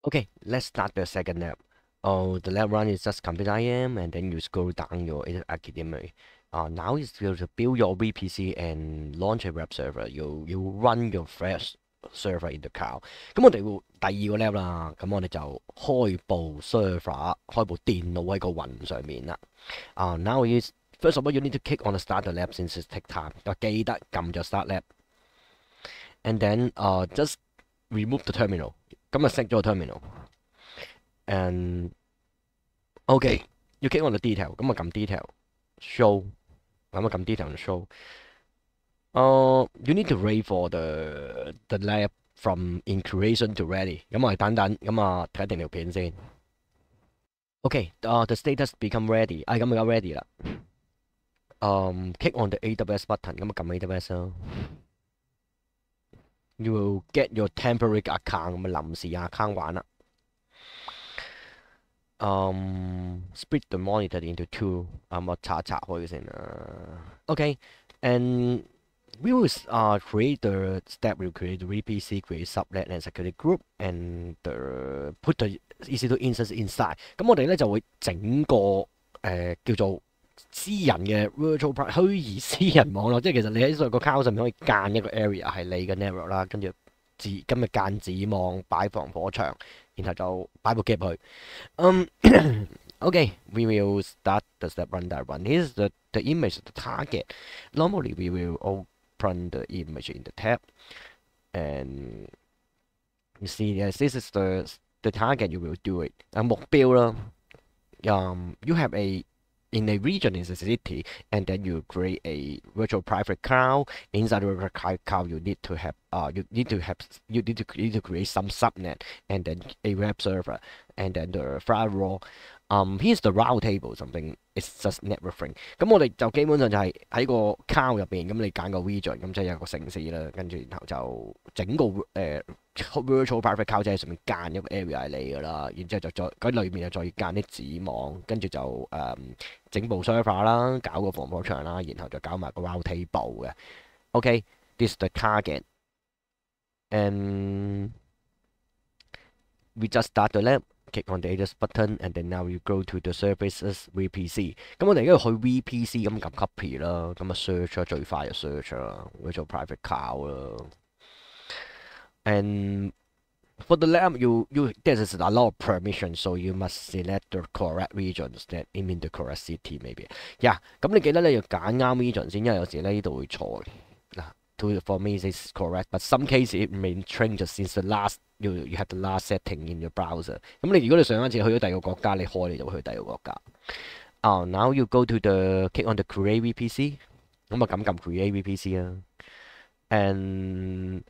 Okay, let's start the second lab. Oh, the lab one is just computer IM, and then you scroll down your academic. Now is to build your VPC and launch a web server. You run your fresh server in the cloud。咁我哋會第二個 lab 啦，咁我哋就開部 server，開部電腦喺個雲上面啦。Now is first of all you need to click on the start the lab since it take time。記得撳咗 start lab，and then just remove the terminal。咁啊熄咗個 terminal。And OK，要 click on the detail，咁啊撳 detail，show，咁啊撳 detail show。You need to wait for the lab from incubation to ready。咁我哋等等，咁啊睇定條片先。OK，the status become ready，咁而家 ready 啦。Click on the AWS button，咁啊撳 AWS 咯。You will get your temporary account，咁啊臨時 account 玩啦。Split the monitor into two。我拆開先啦。OK，and we will create the step. We'll create the VPC, create subnet and security group, and put the EC2 instance inside。咁我哋咧就會整個叫做私人嘅 virtual 虛擬私人網絡，即係其實你喺個 cloud 上面可以間一個 area 係你嘅 network 啦，跟住今日間子網擺防火牆，然後就擺部機入去。Okay, we will start the step run that one. Here's the image of the target. Normally, we will open the image in the tab, and you see, yes, this is the target. You will do it. 目標啦。You have in a region in the city, and then you create a virtual private cloud. Inside the virtual cloud, you need to create some subnet, and then a web server, and then the firewall. Here's the route table something. It's just networking。咁我哋就基本上就係喺個 cloud 入邊，咁你揀個 region，咁即係有個城市啦，跟住然後就整個virtual private cloud 即係上面間一個 area 係你噶啦，然之後就再喺裏面又再間啲子網，跟住就整部 server 啦，搞個防火牆啦，然後就搞埋個 route table 嘅。OK，this is the target，and we just start the lab。Click on the AWS button, and then now you go to the services VPC。咁我哋而家去 VPC 咁撳 copy 啦，咁啊 search 啦，最快就 search 啦，virtual private cloud 啦。And for the lab, there is a lot of permission, so you must select the correct regions that mean the correct city maybe。咁你記得咧要揀啱 region 先，因為有時咧呢度會錯嗱。For me, it's correct, but some cases it may change since the last you have the last setting in your browser。咁你如果你上一次去咗第二個國家，你開你就會去第二個國家。Now you go to the click on the create VPC，咁啊撳 create VPC 啦，and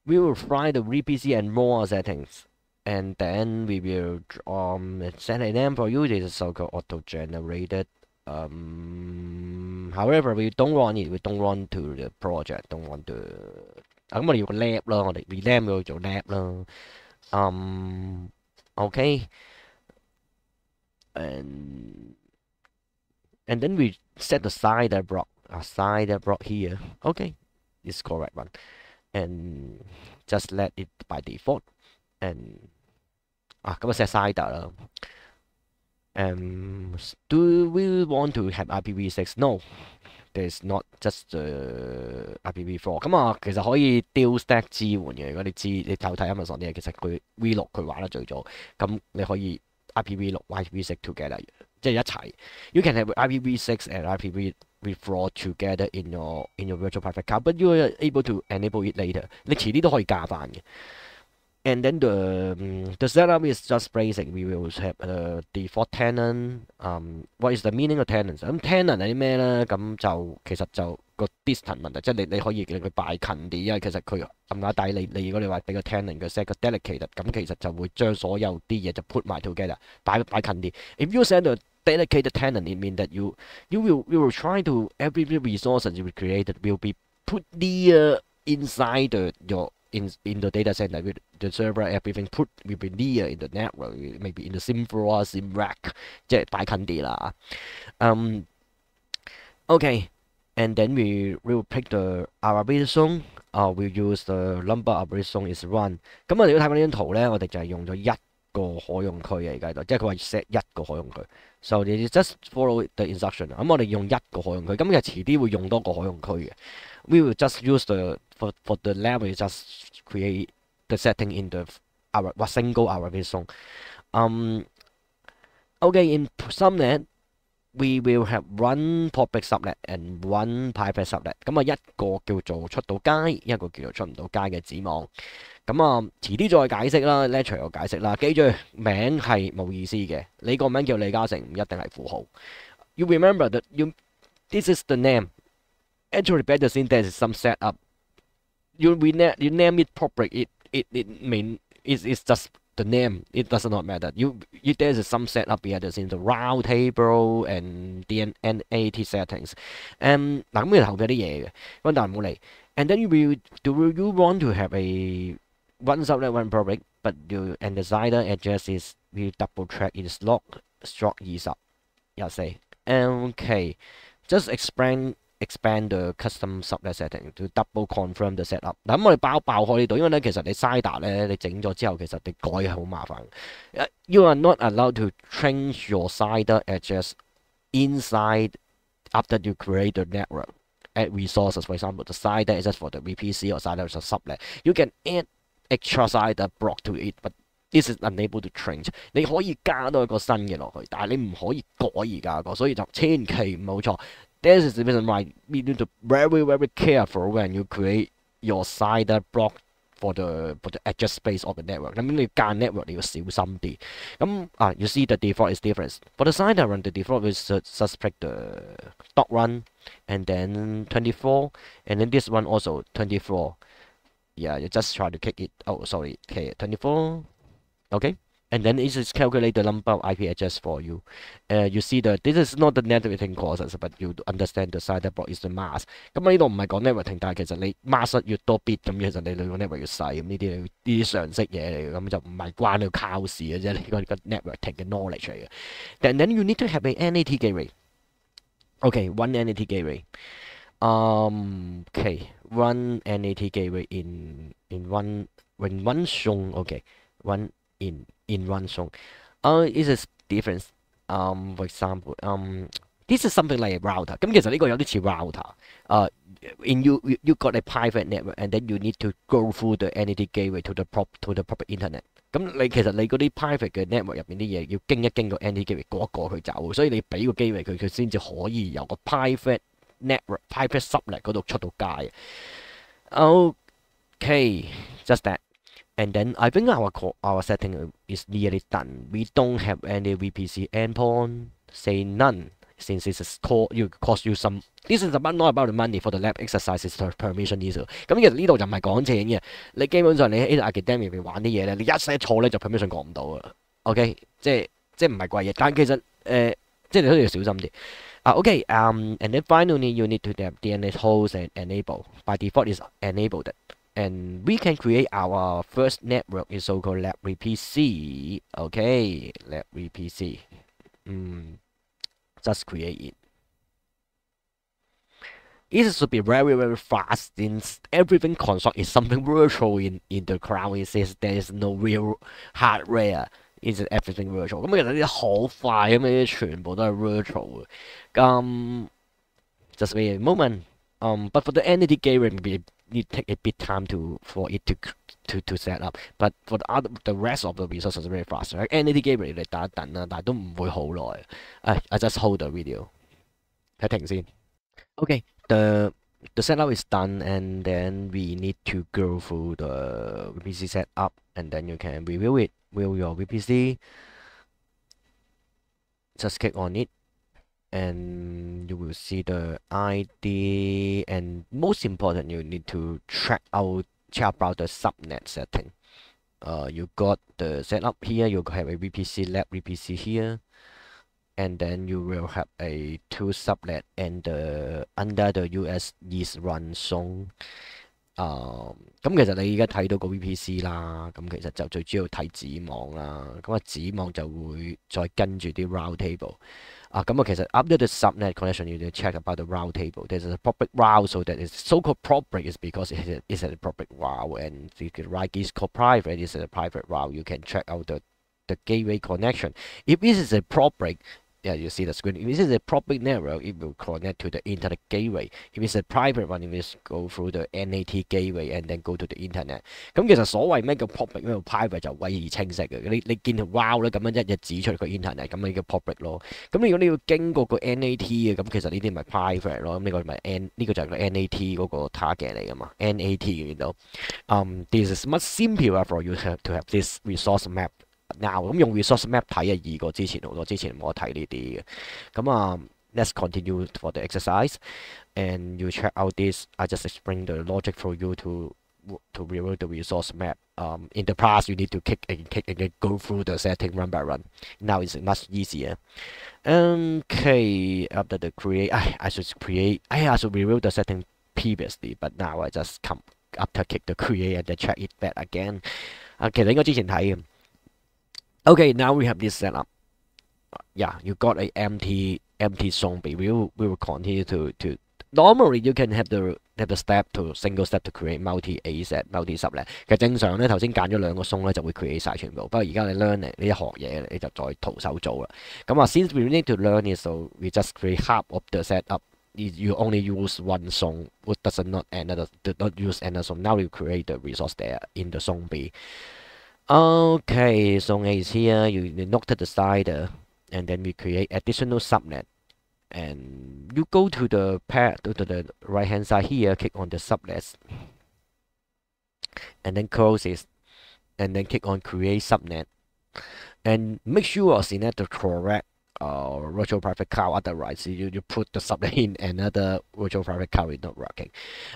we will find the VPC and more settings。And then we will set a name for you. This is so-called auto-generated。However, we don't want it. We don't want to the project. Don't want to。咁我哋要個 lab 啦，我哋 rename 佢做 lab 啦。OK。And then we set the side block. Side block here. OK, it's correct one. And just let it by default. And 咁啊 set side 啦。Do we want to have IPv6? No, there's not just IPv4。咁啊，其實可以 dual stack 支援嘅。如果你睇 Amazon 啲嘢，其實佢 V6佢玩得最早。咁你可以 IPv6、IPv6 together， 即係一齊。You can have IPv6 and IPv4 together in your virtual private cloud, but you are able to enable it later。你遲啲都可以加翻嘅。And then the setup is just basic. We will have a default tenant. What is the meaning of tenants？ 咁 tenant 係啲咩咧？咁就其實就個 distance 問題，即係你可以令佢擺近啲，因為其實佢咁啱底你如果你話俾個 tenant 佢 set 個 dedicated， 咁其實就會將所有啲嘢就 put 埋 together， 擺近啲。If you set a dedicated tenant, it means that you will try to every resources you created will be put near inside in the data center with the server everything put will be near in the network, maybe in the SIM floor, SIM rack， 即係擺近啲啦。Okay, and then we will pick the arbitrary zone。we'll use the number arbitrary zone is one。咁我哋要睇翻呢張圖咧，我哋就係用咗1個可用區嘅而家度，即係佢話 set 一個可用區。So you just follow the instruction。咁我哋用一個可用區，咁其實遲啲會用多個可用區嘅。We will just use for the lab, we just create the setting in the our single RFC zone. Okay, in subnet we will have one public subnet and one private subnet。咁啊，一個叫做出到街，一個叫做出唔到街嘅子網。咁啊，遲啲再解釋啦 ，lecture 有解釋啦。記住名係冇意思嘅，你個名叫李嘉誠唔一定係符號。You remember that this is the name. Actually, better syntax is some setup. You name it properly. It's just the name. It does not matter. There's some setup behind the scenes, the route table and the NAT settings. 嗱咁佢後邊有啲嘢嘅，咁但係唔好理。And then you want to have a one subnet, one public, but and the side address is we double check it is log struct 20 Okay, just expand the custom subnet setting to double confirm the setup。嗱咁我哋爆開呢度，因為咧其實你 Cider 咧你整咗之後，其實你改係好麻煩。You are not allowed to change your Cider address inside after you create the network. Add resources, for example, the Cider address for the VPC or Cider as a subnet. You can add extra Cider block to it, but this is unable to change。你可以加多一個新嘅落去，但係你唔可以改而家個，所以就千祈唔好錯。This is the reason why we need to very careful when you create your Cider block for the address space of the network。咁你間 network 你要小心啲。咁you see the default is different. For the Cider run, the default is suspect the dot run and then 24, and then this one also 24. Yeah, you just try to kick it. Oh, sorry, okay, 24. Okay, and then it is calculate the number of IP address for you. You see this is not the networking courses, but you understand the Cider block is the mask。咁呢度唔係講 networking， 但係其實你 mask 越多 bit， 咁其實你個 network 越細。咁呢啲常識嘢嚟嘅，咁就唔係關你靠事嘅啫，呢個 networking 嘅 knowledge 嚟嘅。Then you need to have a NAT gateway. Okay, one NAT gateway. Okay, one NAT gateway in one zone. Okay, one in one zone. It is different. For example, this is something like a router. 咁其實呢個有啲似 router. You got a private network, and then you need to go through the NAT gateway to the proper internet。咁其實你嗰啲 private 嘅 network 入邊啲嘢要經一經個 NAT gateway 過一過佢走，所以你俾個機會佢先至可以由個 private network、private subnet 嗰度出到街。Okay, just that. And then I think our setting is nearly done. We don't have any VPC endpoint. Say none, since this is cost you some. This is not about the money for the lab exercises or permission issue。咁其實呢度就唔係講錢嘅，你基本上你喺 academic 入邊玩啲嘢咧，你一 set 錯咧就 permission 過唔到噶啦。OK，即係唔係貴嘢，但其實即係你都要小心啲。Okay, and then finally you need to have DNS host and enable. By default is enabled. And we can create our first network is so-called lab VPC. Okay, lab VPC. Just create it. It should be very fast since everything construct is something virtual in the cloud. It says there is no real hardware. It's everything virtual. 咁其實呢啲好快咁樣，全部都係 virtual 嘅。Just wait a moment. But for the NAT gateway, maybe need take a bit time for it to set up. But for the rest of the resources very fast. NAT gateway 你等一等啦，但係都唔會好耐。I just hold the video. 睇停先。Okay, the setup is done, and then we need to go through the VPC setup, and then you can review it. View your VPC. Just click on it, and you will see the ID. And most important, you need to check about the subnet setting. You got the setup here. You have a VPC lab VPC here. And then you will have a 2 subnet and under the US East Run Zone。咁其實你而家睇到個 VPC 啦，咁其實就最主要睇子網啦。咁子網就會再跟住啲 route table。咁其實 after the subnet connection, you need to check about the route table. There's a public route, so that is so-called public is because it is a public route, and the right is called private. Is a private route. You can check out the gateway connection. If this is a public, yeah, you see the screen. If this is a public network, it will connect to the internet gateway. If it's a private one, it will go through the NAT gateway and then go to the internet。咁其實所謂咩叫 public 咩叫 private 就威而清晰嘅。你見條 wow 咧咁樣一日指出個 internet，咁你叫 public 咯。咁如果你要經過個 NAT 嘅，咁其實呢啲咪 private 咯。咁呢個咪呢個就係個 NAT 嗰個 target 嚟噶嘛。NAT 嘅見到，this is much simpler for you to have this resource map。now 咁用 resource map 睇啊，易過之前好多，之前冇得睇呢啲嘅。咁let's continue for the exercise, and you check out this. I just explained the logic for you to reveal the resource map. In the past, you need to kick and go through the setting run by run. Now it's much easier. Okay, after the create, I should reveal the setting previously, but now I just come after kick the create and then check it back again. 其實應該之前睇嘅。Okay, now we have this setup. Yeah, you got a empty zombie. We will continue to normally you can have the step to single step to create multi A set multi subnet。其實正常咧，頭先揀咗兩個松咧就會 create 晒全部。不過而家你 learn 你一學嘢你就再徒手做啦。since we need to learn it, so we just create half of the setup. You only use one song, what does not use another song. Now you create the resource there in the song B. Okay, song A is here. You note the slider, and then we create additional subnet. And you go to the right hand side here, click on the subnets, and then close it, and then click on create subnet, and make sure select the correct virtual private cloud. Otherwise, you put the subnet in another virtual private cloud, it's not working.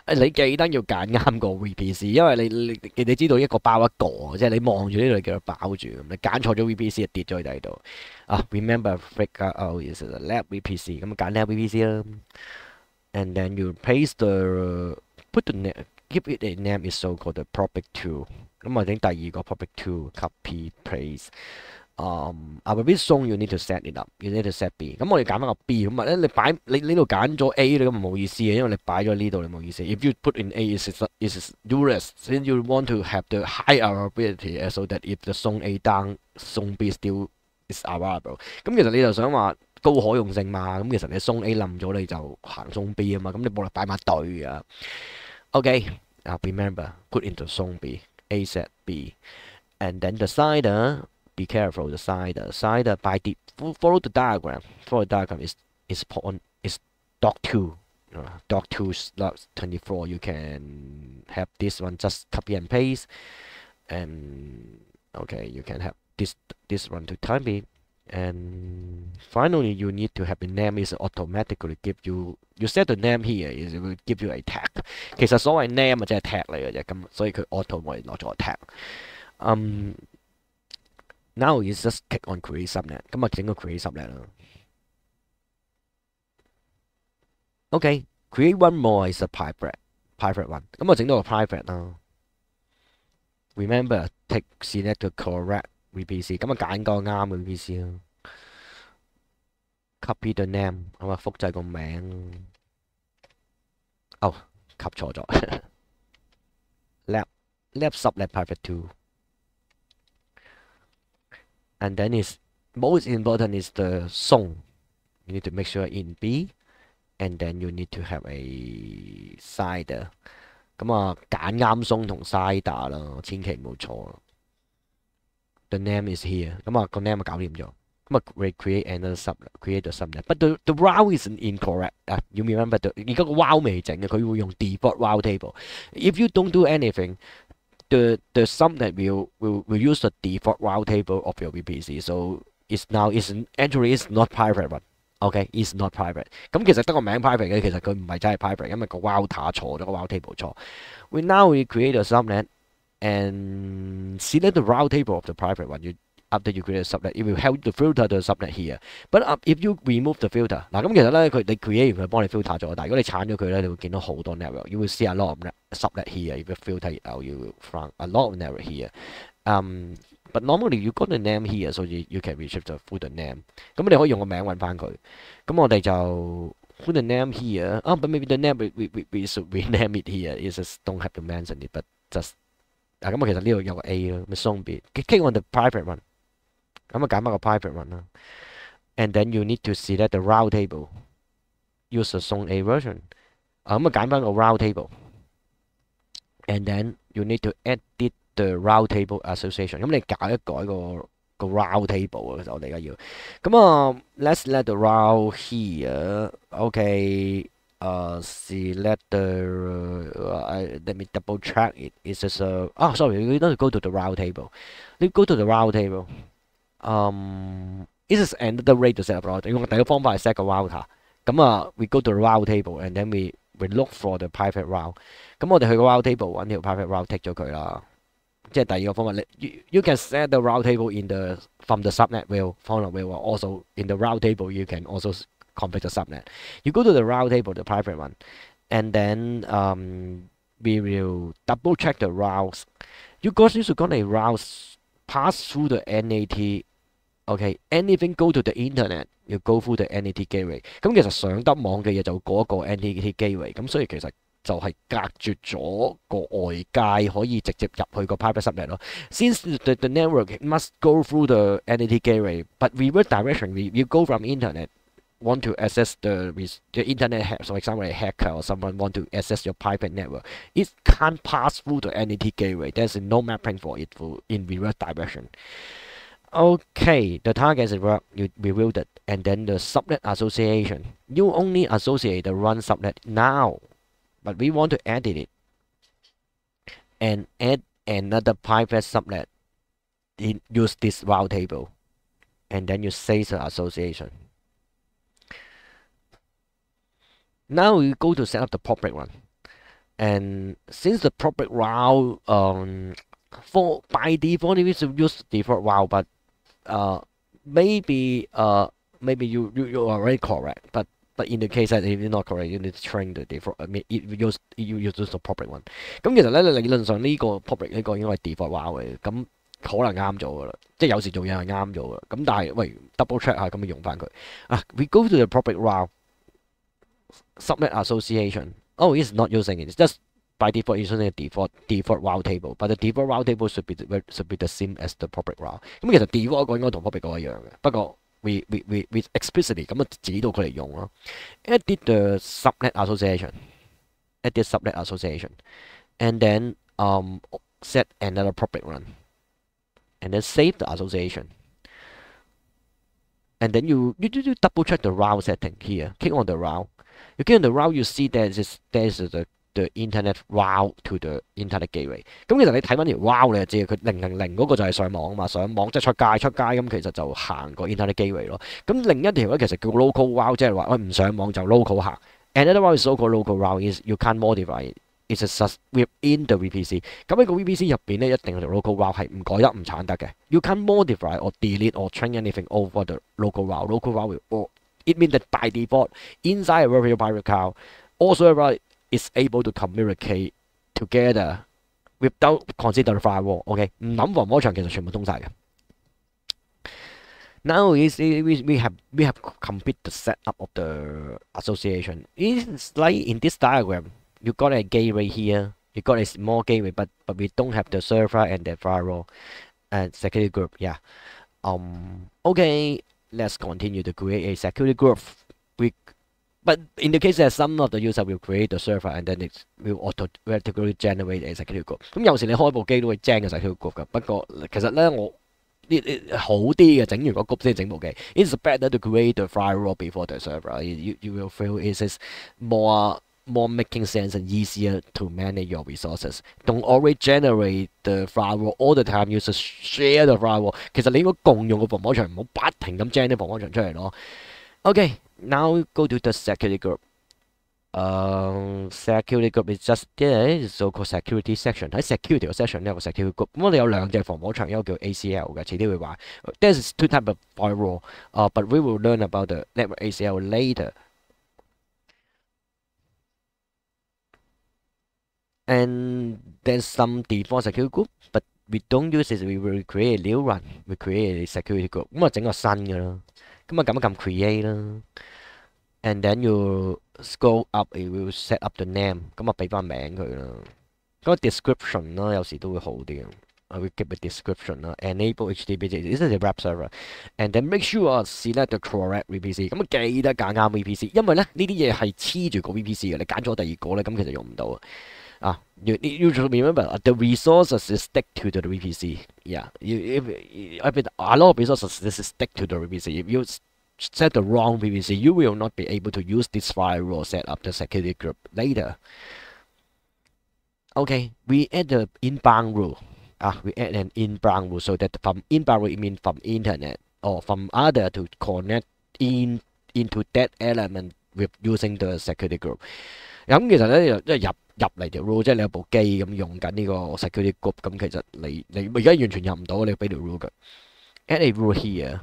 你記得要揀啱個 VPC， 因為你知道一個包一個，即係你望住呢度叫做包住，你揀錯咗 VPC 就跌咗去第度。Remember figure out is the lab VPC， 咁揀 lab VPC 啦。And then you paste put the name, give it a name is so called the public 2。咁我整第二個 public 2 copy paste。Our bit song you need to set it up, you need to set B。咁我哋揀翻個 B， 咁咧你呢度揀咗 A 咧，咁冇意思嘅，因為你擺咗呢度你冇意思。If you put in A is useless, then you want to have the high availability, so that if the song A down, song B still is available。咁其實你就想話高可用性嘛，咁其實你song A 冧咗你就行song B 啊嘛，咁你冇理擺埋對啊。Okay, remember put into song B, A set B, and then the slider.Be careful the slider by follow the diagram. Follow the diagram is doc 2. Doc 2 slot 24. You can have this one just copy and paste, and okay, you can have this one to type it. And finally, you need to have the name is automatically give you set the name here is it will give you a tag. 其實所謂 name 即係 tag 嚟嘅啫，咁所以佢 auto 我哋落咗個 tag。Now you just click on create subnet， 咁整個 create subnet 啦。Okay, create one more is a private one， 咁整到個 private 啦。Remember take select the correct VPC， 咁揀個啱嘅 VPC 啦。Copy the name， 複製個名。吸錯咗。lab subnet private 2。And then most important is the song. You need to make sure in B, and then you need to have a slider. 揀啱 song 同 slider 啦，千祈唔好錯。The name is here. 個 name 搞掂咗。create another create the subnet. But the route is incorrect. You remember 而家個 route 未整嘅，佢會用 default route table. If you don't do anything,The subnet will use the default route table of your VPC, so it's not private one. Okay, it's not private. 咁其實得個名 private 嘅，其實佢唔係真係 private， 因為個 router 錯咗，個 route table 錯。Now we create a subnet and select the route table of the private one. After you create a subnet, it will help to filter the subnet here. But if you remove the filter， 咁其實咧你 create 完佢幫你 filter 咗，但係如果你鏟咗佢咧，你會見到好多 network. You will see a lot of subnet here. If you filter it out, you will find a lot of network here. But normally you got the name here, so you can retrieve the full name. 咁你可以用個名揾翻佢。咁我哋就 put the name here. But maybe the name we should rename it here. You just don't have to mention it, but just 咁其實呢度有個 A 咯，咪 song B. Click on the private one. 咁啊揀翻個 private one 啦。And then you need to select the route table. Use the zone A version. 咁啊揀翻個 route table。And then you need to edit the route table association。咁你改一改個 route table 啊，其實我哋而家要。咁啊，let's let the route here。OK。Select let me double check it. It's just sorry, you don't go to the route table. You go to the route table. This is another way to set up route. 用第一個方法係 set 個 router。咁啊，we go to the route table and then we look for the private route。咁我哋去個 route table 揾條 private route take 咗佢啦。即係第二個方法，you can set the route table in the from the subnet view, from the view. Also in the route table, you can also configure the subnet. You go to the route table, the private one, and then we will double check the routes. You guys need to go to routes pass through the NAT. OK, anything go to the internet, you go through the NAT gateway。咁其實上得網嘅嘢就過一個 NAT gateway。咁所以其實就係隔絕咗個外界可以直接入去個 private subnet 咯。Since the network must go through the NAT gateway, but reverse direction, you go from internet, want to access the internet, for example, a hacker or someone want to access your private network, it can't pass through the NAT gateway. There's no mapping for it in reverse direction. Okay, the target is work, you revealed it, and then the subnet association. You only associate the run subnet now, but we want to edit it and add another private subnet. Use this route table, and then you save the association. Now you go to set up the public one, and since the public route, for by default we should use default route, but maybe you are already correct, but in the case that if you're not correct, you need to train the default. I mean, you use the public one。咁其實咧理論上呢個 public 呢個應該係 default route 嘅，咁可能啱咗噶啦，即係有時做嘢係啱咗噶。咁但係喂 double check 下，咁咪用翻佢啊。We go to the public route subnet association. Oh, it's not using it. It's just by default using the default route table, but the default route table should be the same as the public route。咁其實 default 個應該同 public 個一樣嘅，不過we explicitly 咁啊指到佢嚟用咯。Edit the subnet association, edit subnet association, and then set another public one, and then save the association. And then you double check the route setting here. Click on the route. You click on the route, you see there's the internet route to the internet gateway。咁其實你睇翻條 route 你就知佢000嗰個就係上網啊嘛，上網即係出街咁其實就行個 internet gateway 咯。咁另一條咧其實叫 local route， 即係話唔上網就 local 行。Another route is local route is you can't modify it. It's just within the VPC。咁喺個 VPC 入邊咧，一定有條 local route 係唔改得唔鏟得嘅。You can't modify or delete or change anything over the local route. Local route will it means that by default inside a virtual private cloud, all server is able to communicate together without consider firewall。OK， 唔諗防火牆其實全部通晒嘅。Now we have complete the setup of the association. It's like in this diagram, you got a gateway here, you got a small gateway, but we don't have the server and the firewall and security group. Yeah. Okay, let's continue to create a security group. But in the case that some of the user will create the server and then it will automatically generate a security group。咁有時你開部機都會 gen 個 security group 㗎。不過其實咧我好啲嘅，整完個 group 先整部機。It's better to create the firewall before the server. You will feel it is more making sense and easier to manage your resources. Don't always generate the firewall all the time. You should share the firewall. 其實你應該共用個防火牆，唔好不停咁 gen 啲防火牆出嚟咯。Okay, now go to the security group. Security group is just there, so-called security section。喺 security 個 section 咧有個 security group。咁我哋有兩隻防火牆，一個叫 ACL 嘅，遲啲會話。There's two type of firewall. But we will learn about the network ACL later. And there's some default security group, but we don't use it. We will create a new one. We create a security group。咁啊整個新嘅啦。咁啊撳一撳 create 啦。And then you scroll up, it will set up the name。咁啊俾翻名佢啦。嗰個 description 啦，有時都會好啲。we give a description enable HTTP， this is a web server， and then make sure select the correct VPC。咁記得揀啱 VPC， 因為咧呢啲嘢係黐住個 VPC 嘅，你揀咗第二個咧，咁其實用唔到啊。You should remember the resources is stick to the VPC. Yeah, if a lot of resources is stick to the VPC. If you set the wrong VPC, you will not be able to use this firewall set up the security group later. Okay, we add the inbound rule. We add an inbound rule so that from inbound rule it means from internet or from other to connect into that element with using the security group. 咁其實咧，即係入嚟條 rule， 即係你有部機咁用緊呢個 security group， 咁其實你而家完全入唔到，你要俾條 rule 佢。Add a rule here,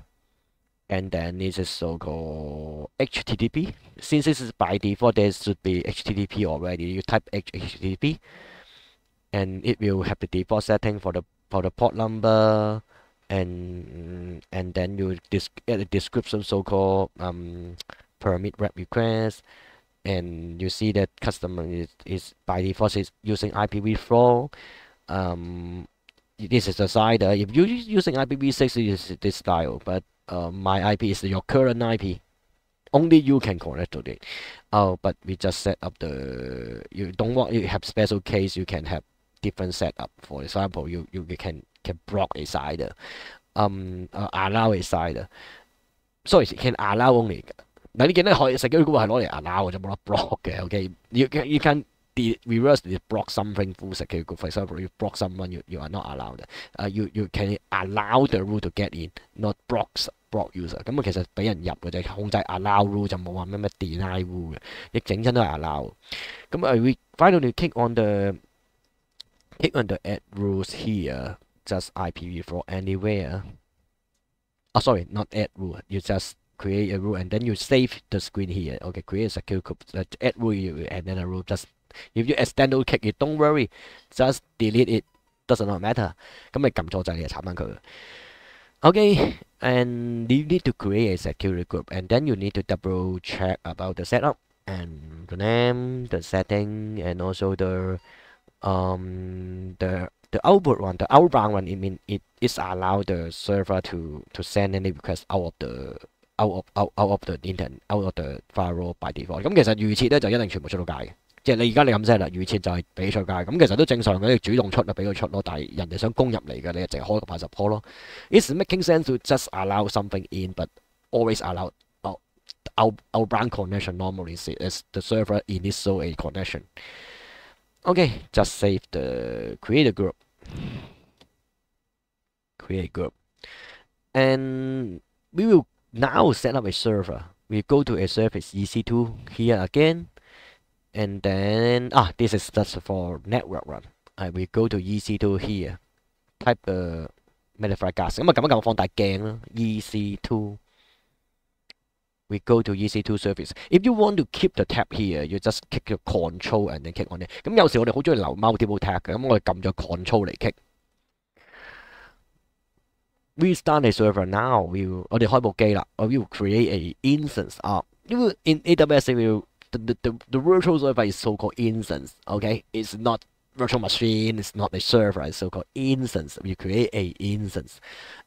and then this is so-called HTTP. Since this is by default, there should be HTTP already. You type HTTP, and it will have the default setting for the port number, and then you add a description so-called permit web request. And you see that customer is by default is using IPv4. This is the side. If you're using IPv6, it is this style. But my IP is your current IP. Only you can connect to it. But we just set up the. You don't want you have special case. You can have different setup. For example, you can block a side. Allow a side. Sorry, can allow only. 嗱，你見咧security group 係攞嚟 allow 嘅，就冇得 block 嘅。OK，you can reverse block something through security group. For example, you block someone, you are not allowed. You can allow the rule to get in, not block user. 咁其實俾人入嘅啫，控制 allow rule 就冇話咩 deny rule 嘅，亦整親都係 allow。咁we finally click on the add rules here, just IPv4 anywhere. Sorry, not add rule. You just create a rule and then you save the screen here. Okay, create a secure group. Add rule and then a rule. Just if you accidentally click it, don't worry. Just delete it. Doesn't matter. 咁你撳錯掣你就鏟翻佢。Okay, and you need to create a security group and then you need to double check about the setup and the name, the setting, and also the output one, the outbound one. It is allow the server to send any request out of the internet, out of the firewall by default。咁其實預設咧就一定全部出到街嘅，即係你而家你咁 set 啦，預設就係俾出街。咁其實都正常嘅，你主動出就俾佢出咯。但係人哋想攻入嚟嘅，你就淨係開個80 port 咯。It's making sense to just allow something in, but always allow outbound connection normally as the server initial a connection. Okay, just save the create a group, and we will now set up a server. We go to a service EC2 here again, and then this is just for network run. We go to EC2 here, type the manifest gas. 咁撳一撳放大鏡啦 ，EC2. We go to EC2 service. If you want to keep the tab here, you just click the control and then click on it. 咁有時我哋好中意留 multiple tab 嘅，咁我哋撳咗 control 嚟 click。We start a server now. 我哋開部機啦。We will create a instance of. In AWS, the virtual server is so-called instance. Okay, it's not virtual machine. It's not a server. It's so-called instance. We create a instance,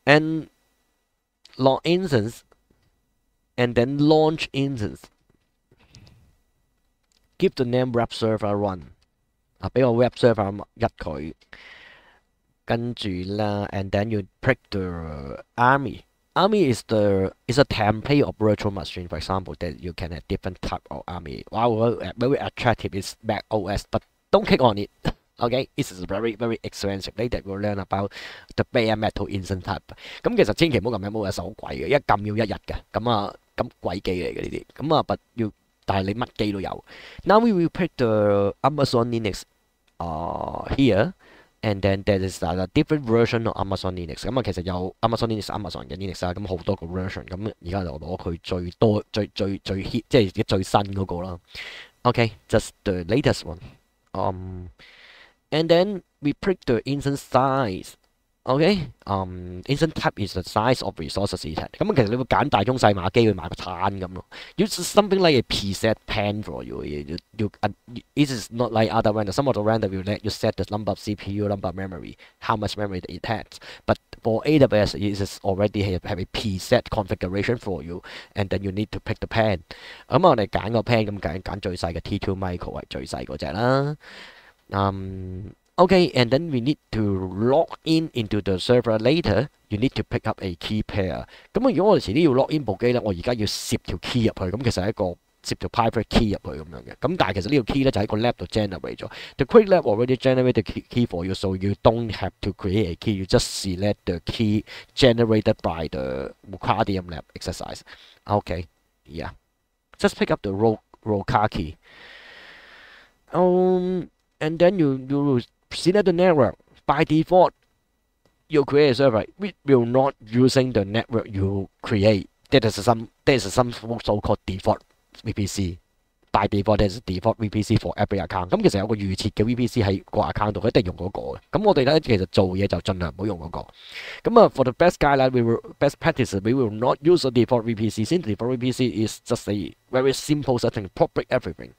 and log instance. And then launch instance. Give the name web server run. 俾個 web server 一佢，跟住啦 and then you pick the army. Army is a template of virtual machine. For example, that you can have different type of army. Wow, very attractive. It's Mac OS, but don't click on it. Okay, it is very very expensive. Later we'll learn about the bare metal instance type. 咁其實千祈唔好撳 MOS 好貴嘅，一撳要1日嘅。咁鬼機嚟嘅呢啲，but 但係你乜機都有。Now we will pick the Amazon Linux here, and then there is a different version of Amazon Linux。咁其實有 Amazon Linux 嘅 Linux 咁好多個 version。咁而家就攞佢最多最 hit， 即係最新嗰個啦。Okay, just the latest one. And then we pick the instance size. OK，instant type is the size of resources it had。咁其實你會揀大中細碼機去買個攤咁咯。Use something like a preset pan for you. It is not like other render. Some of the render will let you set the number of CPU, number of memory, how much memory that it has. But for AWS, it is already have a preset configuration for you, and then you need to pick the pan。咁我哋揀個 pan 咁揀最細嘅 T2 micro 係最細嗰隻啦。Okay, and then we need to log in into the server later. You need to pick up a key pair。咁如果我哋遲啲要 log in 部機咧，我而家要攝條 key 入去，咁其實係一個攝條 private key 入去咁樣嘅。咁但係其實呢條 key 咧就喺個 lab 度 generate 咗。The quick lab already generate the key for you, so you don't have to create a key. You just select the key generated by the Mucardium lab exercise. Okay, yeah. Just pick up the roll car key. And then you select the network. By default, you create a server. We will not using the network you create. There is some so-called default VPC. By default, there is default VPC for every account。咁其實有個預設嘅 VPC 喺個 account 度，佢一定用嗰個嘅。咁我哋咧其實做嘢就盡量唔好用嗰個。咁啊，for the best guideline, best practice, we will not use the default VPC. Since default VPC is just a very simple setting, properly everything.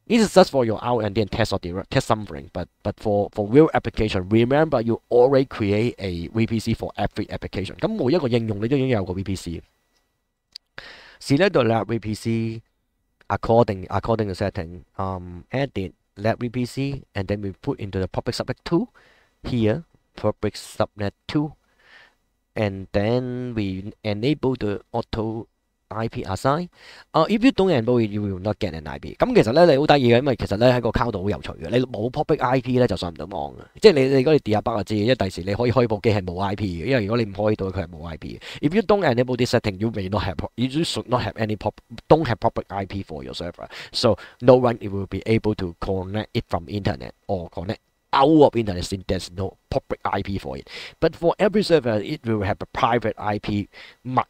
This is just for your out and then test something, but for real application, remember you already create a VPC for every application。咁每一個應用你都已經有個 VPC。Select the lab VPC according to setting. Edit lab VPC and then we put into the public subnet 2 here, public subnet 2, and then we enable the auto IP assign。if you don't enable it, you will not get an IP。咁其實咧你好得意嘅，因為其實咧喺個 cloud 度好有趣嘅。你冇 public IP 咧就上唔到網嘅，即係你如果你 debug 就知，因為第時你可以開部機係冇 IP 嘅，因為如果你唔開到佢係冇 IP 嘅。If you don't enable this setting, you should not have don't have public IP for your server. So no one will be able to connect it from internet or connect out of internet since there's no public IP for it. But for every server, it will have a private IP.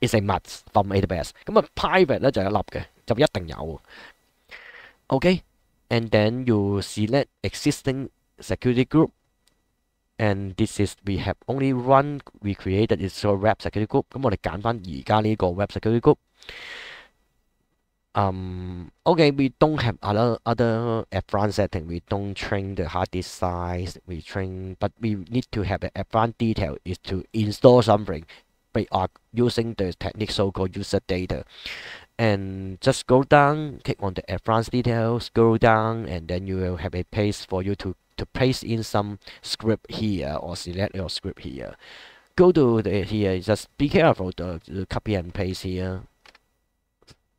It's a must from AWS。咁啊 private 咧就有一粒嘅，就一定有。Okay, and then you select existing security group, and this is we have only one we created is a web security group。咁我哋揀翻而家呢個 web security group。Okay, we don't have other advanced setting. We don't train the hard disk size. But we need to have an advanced detail is to install something. We are using the technique so-called user data. And just go down, click on the advanced details, scroll down, and then you will have a page for you to paste in some script here or select your script here. Go to here, just be careful the copy and paste here.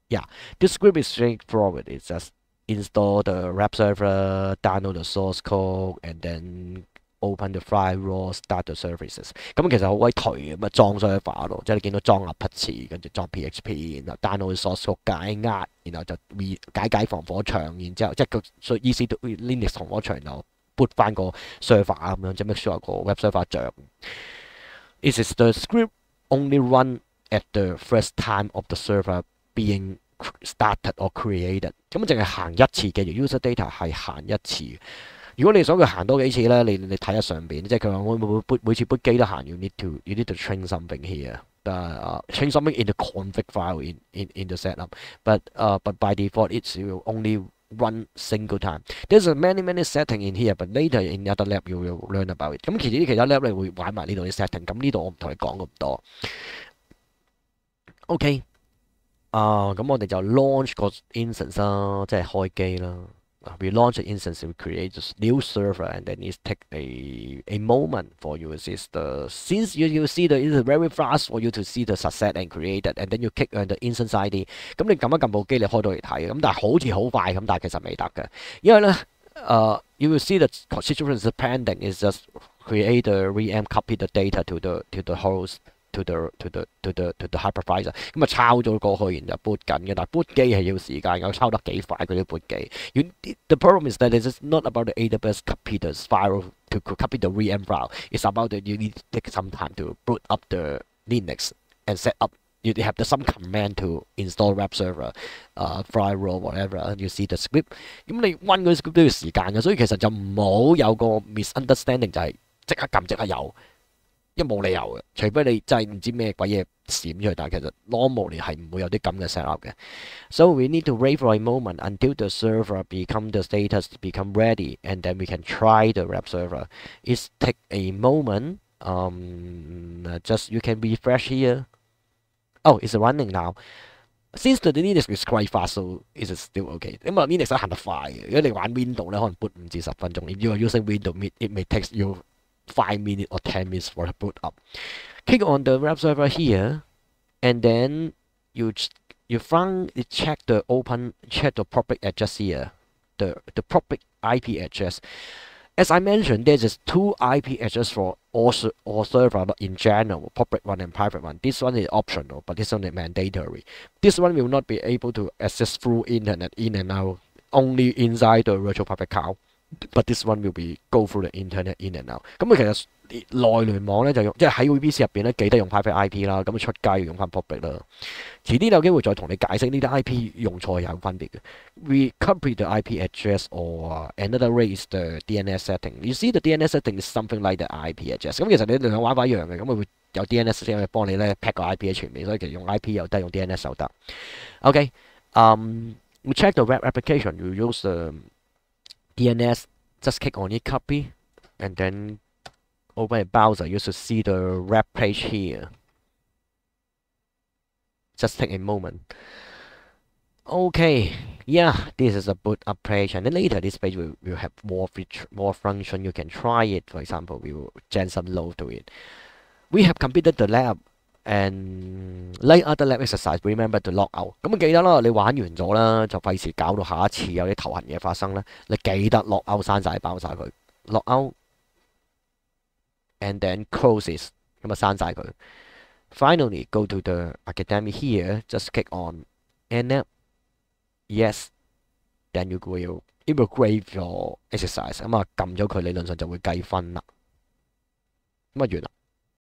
Yeah, this script is straightforward. It's just install the web server, download the source code, and then open the firewall, start the services。咁其實好鬼頹嘅，咁啊裝 server 咯，即係你見到裝 Apache，跟住裝 PHP，然後 download source code 解壓，然後就解防火牆，然之後即係佢所以 EC Linux 防火牆又 boot 翻個 server 咁樣，即係 make sure 個 web server 着。It is the script only run at the first time of the server being started or created。咁淨係行一次嘅 user data 係行一次。如果你想佢行多幾次咧，你睇下上邊，即係佢話我每次 boot 機都行，you need to train something here。train something in the config file in the setup. But by default it will only run single time. There's many setting in here, but later in other lab you will learn about it。咁其他 lab 你會玩埋呢度啲 setting。咁呢度我唔同你講咁多。OK。咁我哋就 launch 個 instance 啦，即係開機啦。We launch the instance, we create a new server, and then it take a moment for you to see since you see it's very fast for you to see the success and create it, and then you click on the instance ID。咁你撳一撳部機，你開到嚟睇，咁但係好似好快咁，但係其實未得嘅，因為咧you will see the situation is pending. Is just create the VM, copy the data to the host。to the hypervisor。 咁啊抄咗過去，然後 boot 緊嘅，但係 boot 機係要時間，有抄得幾快嗰啲 boot 機。The problem is that it's not about the AWS copy the file to copy the VM file. It's about that you need to take some time to boot up the Linux and set up. You have some command to install web server, firewall, whatever. You see the script。咁你 run 嗰啲 script 都要時間嘅，所以其實就唔好有個 misunderstanding 就係即刻撳即刻有。因為冇理由嘅，除非你真係唔知咩鬼嘢閃出去，但係其實 normally 係唔會有啲咁嘅 set up 嘅。So we need to wait for a moment until the server become the status become ready, and then we can try the web server. It take a moment. Just you can refresh here. Oh, it's running now. Since the Linux is quite fast, so it's still okay. 因為 Linux 行得快嘅，如果你玩 Windows 咧，可能 boot 5至10分鐘。If you are using Windows, it may take you 5 minutes or 10 minutes for the boot up. Click on the web server here, and then you check the public address here, the public IP address. As I mentioned, there's just 2 IP addresses for all server, but in general, public one and private one. This one is optional, but this one is mandatory. This one will not be able to access through internet in and out, only inside the virtual private cloud. But this one will be go through the internet in and out. 咁其實內聯網咧就用，即係喺 VPC 入邊咧記得用 private IP 啦，咁出街要用翻 public 啦。遲啲有機會再同你解釋呢啲 IP 用錯有分別嘅。We copy the IP address or another way is the DNS setting. You see the DNS setting is something like the IP address. 咁其實你兩玩法一樣嘅，咁佢會有 DNS setting 幫你咧 pack 個 IP 喺前面，所以其實用 IP 又得，用 DNS 又得。Okay, we check the web application. You use the DNS. Just click on it, copy, and then open a browser. You should see the web page here. Just take a moment. Okay, yeah, this is a boot up page, and then later this page will have more feature, more function. You can try it. For example, we will generate some load to it. We have completed the lab, and like other lab exercise, remember to log out. 咁記得啦，你玩完咗啦，就費事搞到下一次有啲頭痕嘢發生啦。你記得 log out 刪晒爆晒佢，log out and then close it， 咁啊刪晒佢。Finally, go to the academic here. Just click on end up. Yes. Then it will grade your exercise. 咁啊撳咗佢，理論上就會計分啦。咁啊完啦。